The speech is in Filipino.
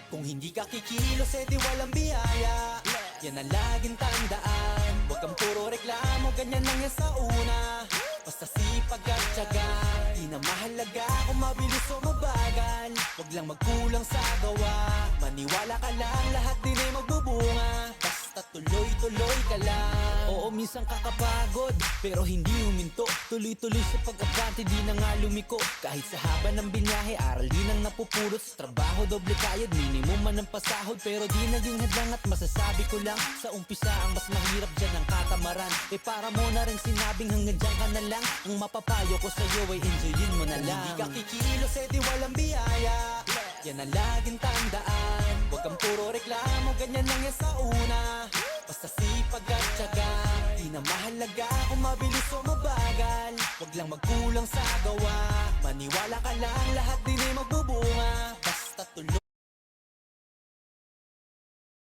Kung hindi ka kikilos, edi walang biyaya. Yan ang laging tandaan. Huwag kang puro reklamo, ganyan lang yan sa una. Basta sipag at tiyaga, di na mahalaga kung mabilis o mabagal. Huwag lang magkulang sa gawa, maniwala ka lang, lahat din ay magbubunga. Basta tuloy-tuloy ka lang. Oo, minsan kakapagod, pero hindi huminto. Tuloy-tuloy sa pag-abante, di na nga lumiko. Kahit sa haba ng binyahe, aral din ang napupulot. Sa trabaho, doble kayod, minimum man ang pasahod. Pero di naging hadlang at masasabi ko lang, sa umpisa ang mas mahirap dyan ang katamaran. Para mo na rin sinabing hanggang dyan ka na lang. Ang mapapayo ko sa'yo ay enjoyin mo na lang. Hindi ka kikilos, edi walang biyaya. Yan ang laging tandaan. Huwag kang puro reklamo, ganyan lang yan sa una. Basta sipag at tiyaga, di na mahalaga kung mabilis o mabagal. Huwag lang magkulang sa gawa, maniwala ka lang, lahat din ay magbubunga.